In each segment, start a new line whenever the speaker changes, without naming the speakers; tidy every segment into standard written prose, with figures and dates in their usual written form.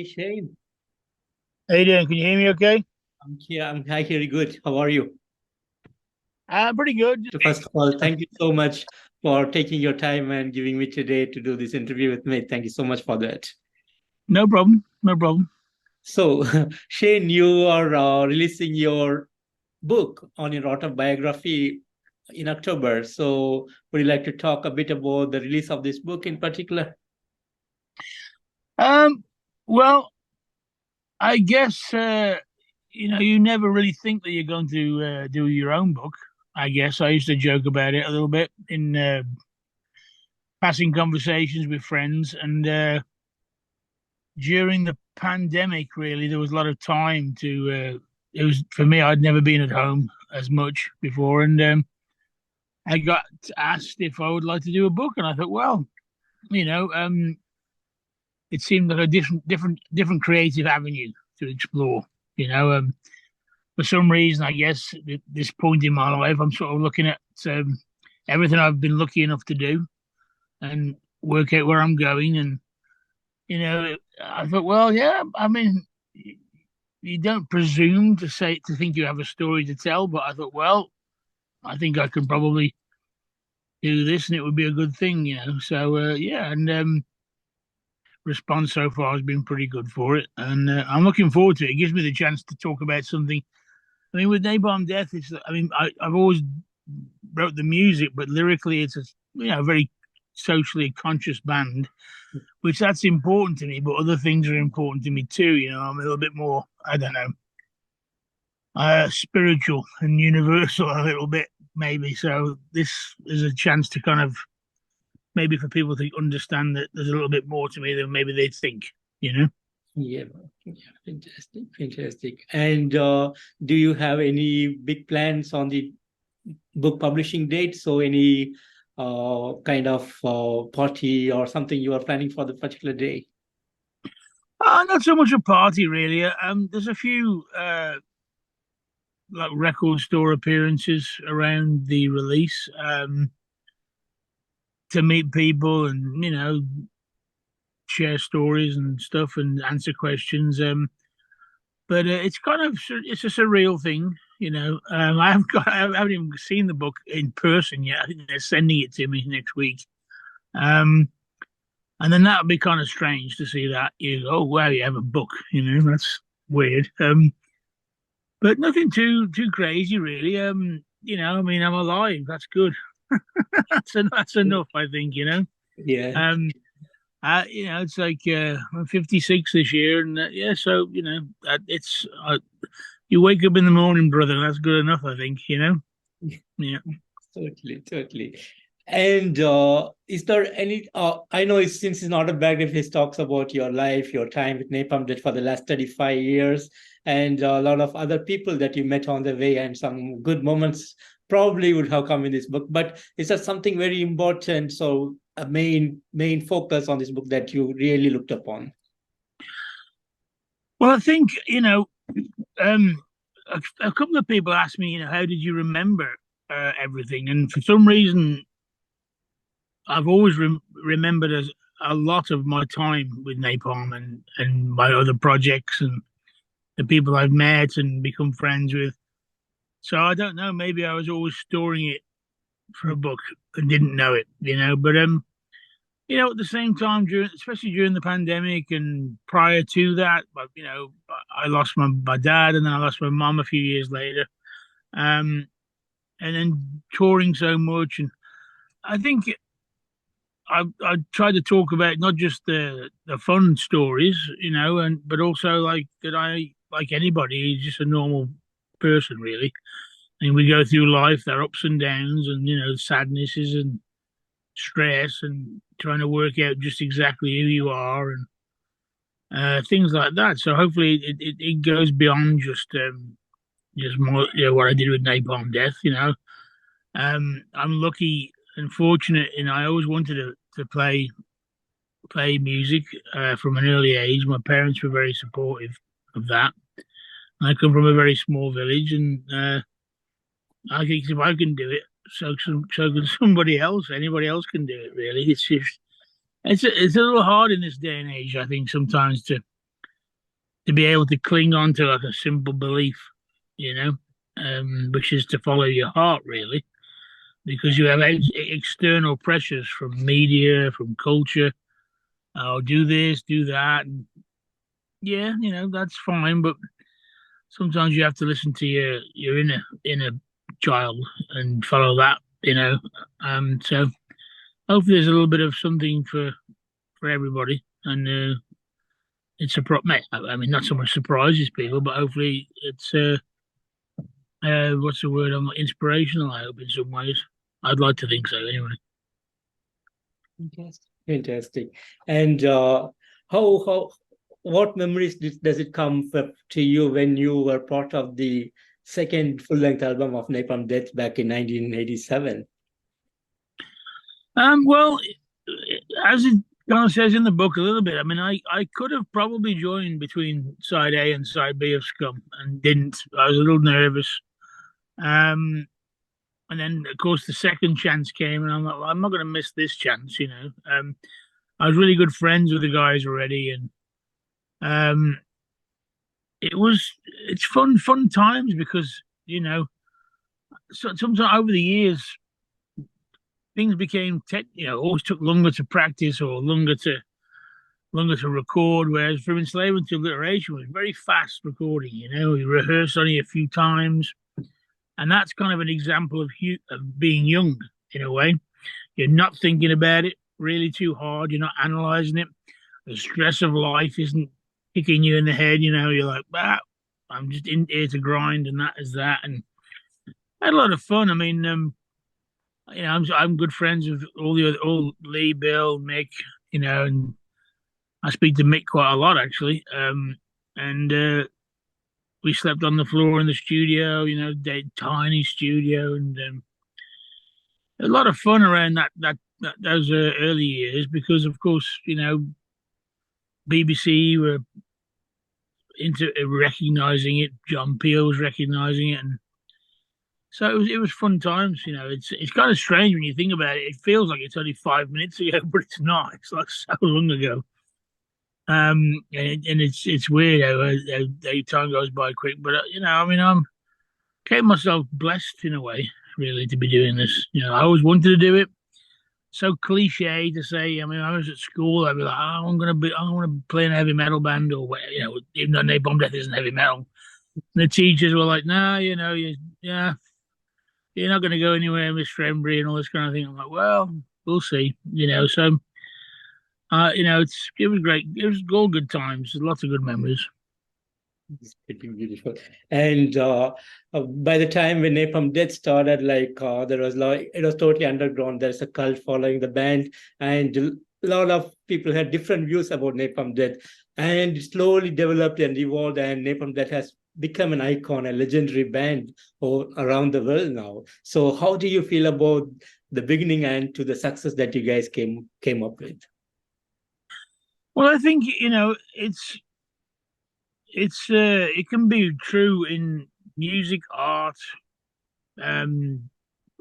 Hey Shane,
How you doing? Can you hear me okay?
I'm here. I'm hi, very good. How are you?
Pretty good.
So first of all, thank you so much for taking your time and giving me today to do this interview with me. Thank you so much for that.
No problem. No problem.
So, Shane, you are releasing your book on your autobiography in October. So, would you like to talk a bit about the release of this book in particular?
Um, well, I guess you never really think that you're going to do your own book. I guess I used to joke about it a little bit in passing conversations with friends, and during the pandemic, really, there was a lot of time to. It was for me. I'd never been at home as much before, and I got asked if I would like to do a book, and I thought, well, you know, it seemed like a different creative avenue to explore. You know, for some reason, I guess at this point in my life, I'm sort of looking at everything I've been lucky enough to do and work out where I'm going. And I thought, well, yeah, I mean, you don't presume to think you have a story to tell, but I thought, well, I think I can probably do this, and it would be a good thing, you know. So yeah, and response so far has been pretty good for it, and I'm looking forward to it. It gives me the chance to talk about something. I mean, with Napalm Death, it's. I mean, I've always wrote the music, but lyrically, it's a very socially conscious band, which that's important to me. But other things are important to me too. You know, I'm a little bit more. I don't know, spiritual and universal a little bit maybe. So this is a chance to kind of maybe for people to understand that there's a little bit more to me than maybe they think. You know.
Yeah, yeah, fantastic, fantastic. And do you have any big plans on the book publishing date? So any kind of party or something you are planning for the particular day?
Not so much a party, really. There's a few like record store appearances around the release to meet people and share stories and stuff and answer questions. But it's kind of it's a surreal thing, you know. I haven't even seen the book in person yet. I think they're sending it to me next week. Um, and then that would be kind of strange to see that you go, oh wow, you have a book, you know, that's weird. But nothing too crazy really. I mean, I'm alive. That's good. That's enough, I think.
Yeah.
Um, it's like I'm 56 this year, and yeah, so it's you wake up in the morning, brother. That's good enough, I think. Yeah.
Totally, totally. And is there any? I know since it's not a biography, it talks about your life, your time with Napalm did for the last 35 years, and a lot of other people that you met on the way, and some good moments probably would have come in this book. But is that something very important? So a main focus on this book that you really looked upon?
Well, I think um, a couple of people asked me, how did you remember everything? And for some reason, I've always remembered as a lot of my time with Napalm and my other projects and the people I've met and become friends with. So I don't know. Maybe I was always storing it for a book and didn't know it, But at the same time, especially during the pandemic and prior to that, but I lost my dad and then I lost my mum a few years later. Um, and then touring so much, and I think I tried to talk about not just the fun stories, and but also like that I like anybody, he's just a normal person, really. And we go through life, there are ups and downs, and sadnesses and stress, and trying to work out just exactly who you are, and things like that. So hopefully it goes beyond just more, what I did with Napalm Death. I'm lucky and fortunate, and I always wanted to play music from an early age. My parents were very supportive of that. I come from a very small village, and I think if I can do it, so can somebody else. Anybody else can do it. Really, it's just it's a little hard in this day and age. I think sometimes to to be able to cling on to like a simple belief, which is to follow your heart, really, because you have external pressures from media, from culture. Oh, do this, do that. And yeah, that's fine, but sometimes you have to listen to your inner child and follow that. So hopefully there's a little bit of something for everybody, and it's a prop. I mean, not so much surprises people, but hopefully it's what's the word? I'm inspirational. I hope in some ways. I'd like to think so, anyway.
Fantastic. Fantastic. And how what memories does it come to you when you were part of the second full-length album of Napalm Death back in 1987?
Well, as it kind of says in the book a little bit, I mean, I could have probably joined between side A and side B of Scum and didn't. I was a little nervous. Um, and then, of course, the second chance came, and I'm like, well, I'm not going to miss this chance. I was really good friends with the guys already, and um, it's fun times because sometimes over the years things became always took longer to practice or longer to record, whereas from enslavement to alliteration was very fast recording. We rehearsed only a few times, and that's kind of an example of being young in a way. You're not thinking about it really too hard. You're not analyzing it. The stress of life isn't kicking you in the head. You're like, I'm just in here to grind, and that is that. And I had a lot of fun. I mean, I'm good friends with all Lee, Bill, Mick, and I speak to Mick quite a lot actually. And we slept on the floor in the studio, tiny studio, and a lot of fun around those early years because, of course, BBC were into recognizing it. John Peel was recognizing it, and so it was fun times. It's kind of strange when you think about it. It feels like it's only 5 minutes ago, but it's not. It's like so long ago. And it's weird how time goes by quick. But I mean, I'm kept myself blessed in a way, really, to be doing this. I always wanted to do it. So cliche to say. I mean, I was at school. I'd be like, oh, I want to play in a heavy metal band, or even though Napalm Death isn't heavy metal. And the teachers were like, no, yeah, you're not going to go anywhere, Mr. Embury, and all this kind of thing. I'm like, well, we'll see. So it was great. It was all good times. Lots of good memories.
It's pretty beautiful. And by the time when Napalm Death started, there was it was totally underground. There's a cult following the band, and a lot of people had different views about Napalm Death, and it slowly developed and evolved. And Napalm Death has become an icon, a legendary band around the world now. So, how do you feel about the beginning and to the success that you guys came up with?
Well, I think it can be true in music, art, um,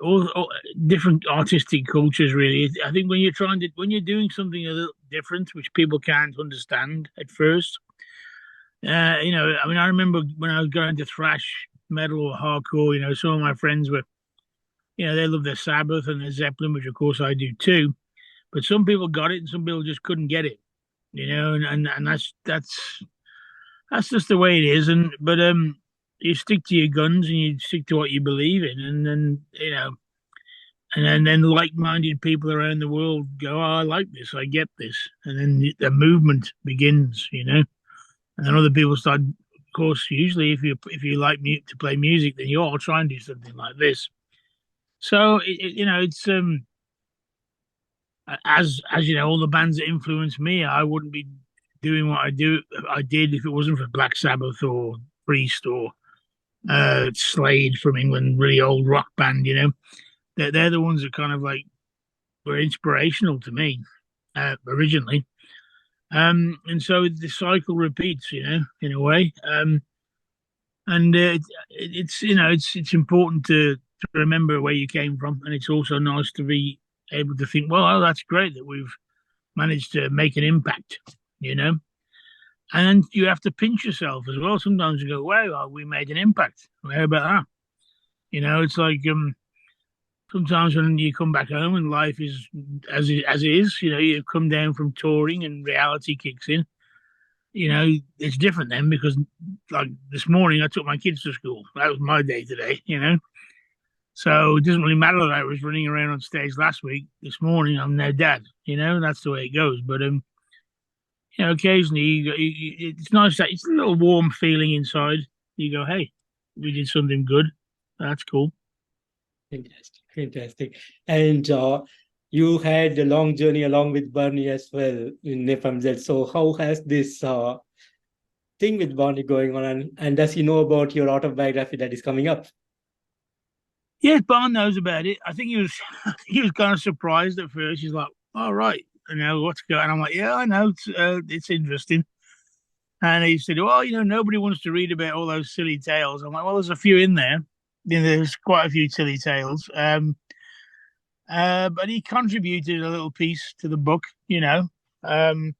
all different artistic cultures. Really, I think when you're doing something a little different, which people can't understand at first. I mean, I remember when I was going to thrash metal or hardcore. Some of my friends were, they love their Sabbath and their Zeppelin, which of course I do too. But some people got it, and some people just couldn't get it. And that's just the way it is. But you stick to your guns and you stick to what you believe in, and then and then like-minded people around the world go, oh, I like this, I get this, and then the movement begins. And then other people start. Of course, usually if you like to play music, then you all try and do something like this. So it's as all the bands that influenced me, I wouldn't be doing what I did if it wasn't for Black Sabbath or Priest or Slade from England, really old rock band. They're the ones that kind of like were inspirational to me originally. And so the cycle repeats, in a way. And it's important to remember where you came from, and it's also nice to be able to think, well, oh, that's great that we've managed to make an impact, you know. And you have to pinch yourself as well. Sometimes you go, wow, we made an impact. How about that? It's like sometimes when you come back home and life is as it is, you come down from touring and reality kicks in. It's different then because like this morning I took my kids to school. That was my day today. So it doesn't really matter that I was running around on stage last week. This morning I'm their dad. That's the way it goes. But occasionally it's nice that it's a little warm feeling inside. You go, hey, we did something good. That's cool.
Fantastic, fantastic. And you had a long journey along with Bernie as well in Napalm. So how has this thing with Bernie going on, and does he know about your autobiography that is coming up?
Yes, Barn knows about it. I think he was he was kind of surprised at first. He's like, "All right, what's going on?" I'm like, "Yeah, I know. It's interesting." And he said, "Well, nobody wants to read about all those silly tales." I'm like, "Well, there's a few in there. There's quite a few silly tales." But he contributed a little piece to the book, um,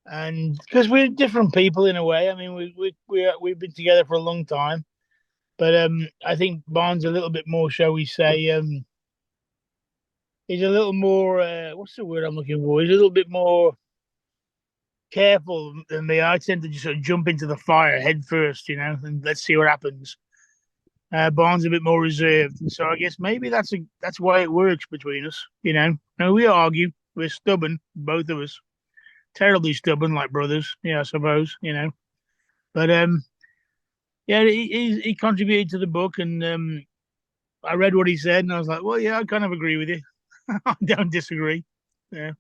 and because we're different people in a way. I mean, we've been together for a long time, but I think Barnes a little bit more, shall we say, he's a little more. What's the word I'm looking for? He's a little bit more careful than me. I tend to just sort of jump into the fire head first, and let's see what happens. Barnes a bit more reserved, so I guess maybe that's why it works between us. And we argue, we're stubborn, both of us, terribly stubborn, like brothers. Yeah, I suppose. But yeah, he contributed to the book, and I read what he said, and I was like, well, yeah, I kind of agree with you. I don't disagree. Yeah.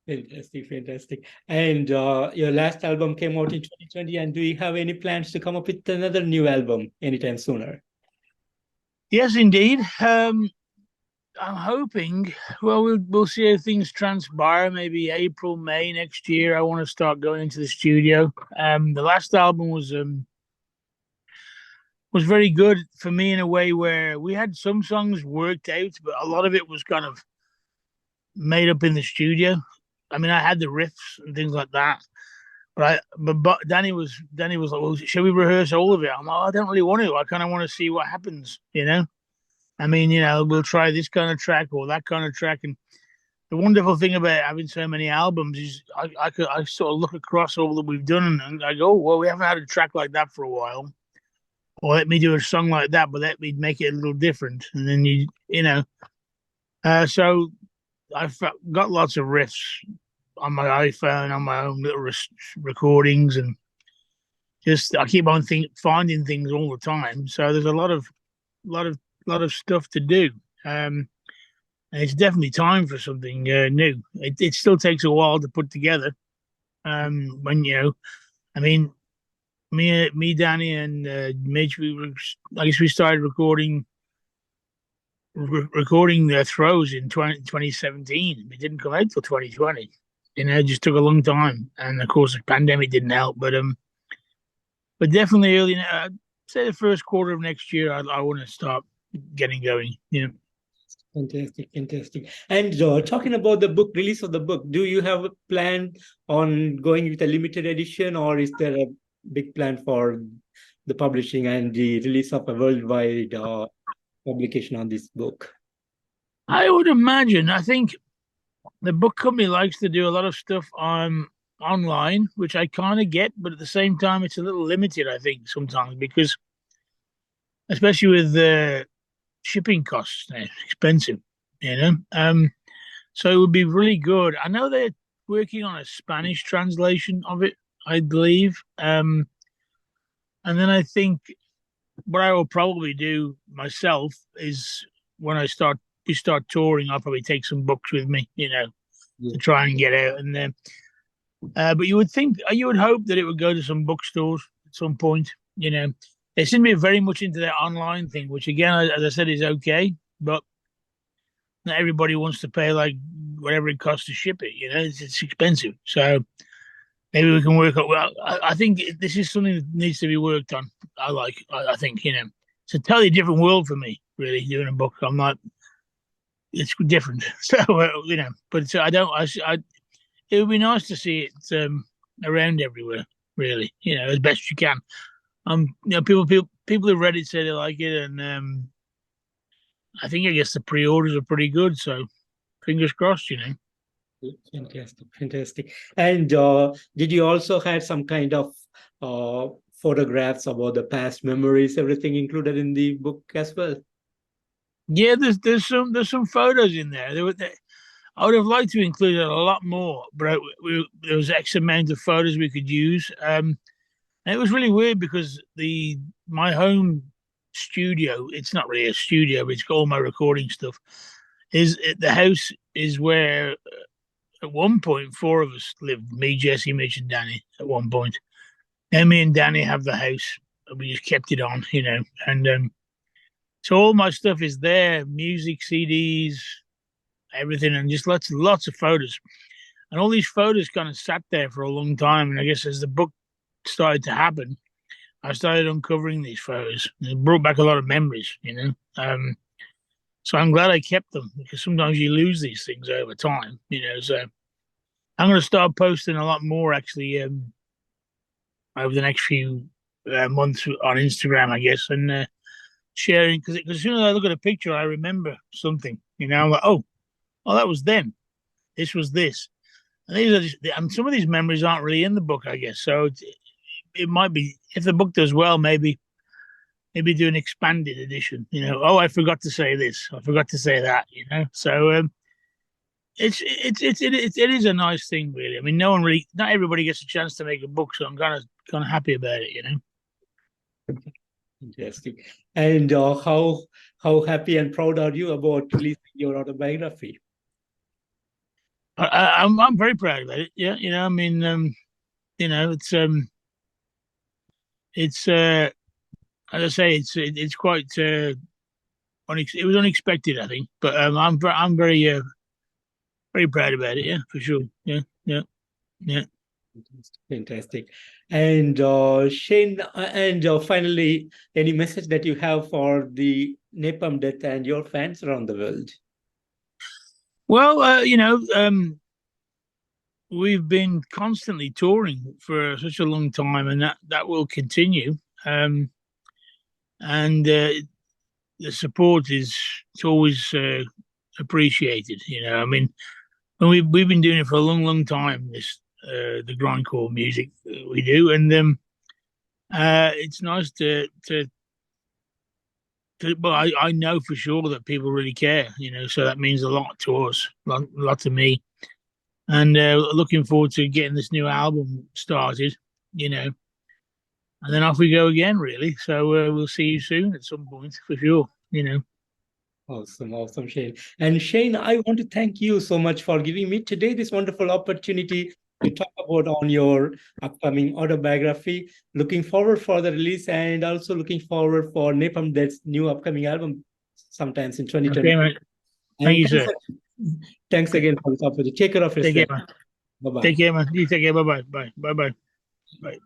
Fantastic, fantastic. And your last album came out in 2020, and do you have any plans to come up with another new album anytime sooner?
Yes, indeed. I'm hoping. Well, we'll see how things transpire. Maybe April, May next year. I want to start going into the studio. The last album was very good for me in a way where we had some songs worked out, but a lot of it was kind of made up in the studio. I mean, I had the riffs and things like that, but Danny was like, well, shall we rehearse all of it? I'm like, oh, I don't really want to. I kind of want to see what happens. I mean, we'll try this kind of track or that kind of track. And the wonderful thing about having so many albums is I sort of look across all that we've done and I go, well, we haven't had a track like that for a while. Or let me do a song like that, but let me make it a little different. And then so I've got lots of riffs on my iPhone, on my own little recordings, and just I keep on finding things all the time. So there's a lot of stuff to do. And it's definitely time for something new. It still takes a while to put together. When I mean, me, Danny, and Midge, I guess we started recording the throws in 2017. It didn't come out till 2020. It just took a long time, and of course the pandemic didn't help. But definitely early, say the first quarter of next year, I want to start getting going.
Fantastic, fantastic. And talking about the book, release of the book, do you have a plan on going with a limited edition, or is there a big plan for the publishing and the release of a worldwide publication on this book?
I would imagine. I think the book company likes to do a lot of stuff online, which I kind of get, but at the same time, it's a little limited. I think sometimes because, especially with the shipping costs, they're expensive. So it would be really good. I know they're working on a Spanish translation of it, I believe. And then I think what I will probably do myself is when we start touring, I'll probably take some books with me, to try and get out. And then, but you would hope that it would go to some bookstores at some point. They seem to be very much into that online thing, which again, as I said, is okay, but not everybody wants to pay like whatever it costs to ship it. It's expensive. So maybe we can work on. Well, I think this is something that needs to be worked on. I think it's a totally different world for me. Really, doing a book, I'm not. It's different. So but I don't. It would be nice to see it around everywhere, really. As best you can. People who read it say they like it, and I guess the pre-orders are pretty good. So fingers crossed.
Fantastic, fantastic. And did you also had some kind of uh, photographs about the past memories, everything included in the book as well?
Yeah, there's some photos in there. I would have liked to include a lot more, but there was X amount of photos we could use. And it was really weird because my home studio, it's not really a studio, but it's got all my recording stuff. The house is where at one point four of us lived, me, Jesse, Mitch, and Danny. At one point, now me and Danny have the house. We just kept it on. And so all my stuff is there: music, CDs, everything, and just lots of photos. And all these photos kind of sat there for a long time. And I guess as the book started to happen, I started uncovering these photos. It brought back a lot of memories. So I'm glad I kept them, because sometimes you lose these things over time. So I'm going to start posting a lot more actually over the next few months on Instagram, I guess, and sharing, because as soon as I look at a picture, I remember something. I'm like, oh, that was then. This was this. And some of these memories aren't really in the book, I guess. So it might be, if the book does well, maybe do an expanded edition. Oh, I forgot to say this, I forgot to say that. So it is a nice thing, really. I mean, not everybody gets a chance to make a book, so I'm kind of happy about it.
Interesting. And how happy and proud are you about releasing your autobiography?
I'm very proud about it. Yeah, I mean, it's as I say, it's quite it was unexpected, I think, but I'm very proud about it. Yeah, for sure. Yeah, yeah, yeah.
Fantastic. And Shane, and finally, any message that you have for the Napalm Death and your fans around the world?
Well, we've been constantly touring for such a long time, and that will continue. And the support it's always appreciated. I mean, when we've been doing it for a long, long time. The grindcore music we do, and it's nice well, I know for sure that people really care. So that means a lot to us, a lot to me, and looking forward to getting this new album started. And then off we go again, really. So we'll see you soon at some point for sure.
Awesome, awesome, Shane. And Shane, I want to thank you so much for giving me today this wonderful opportunity to talk about on your upcoming autobiography. Looking forward for the release, and also looking forward for Napalm Death's new upcoming album sometimes in 2020.
Okay, mate. Thank
And
you, sir.
thanks again for this opportunity. Take care of
Take care,
yourself.
man.
Bye bye.
Take care, man. You take care. Bye bye. Bye bye. Bye bye.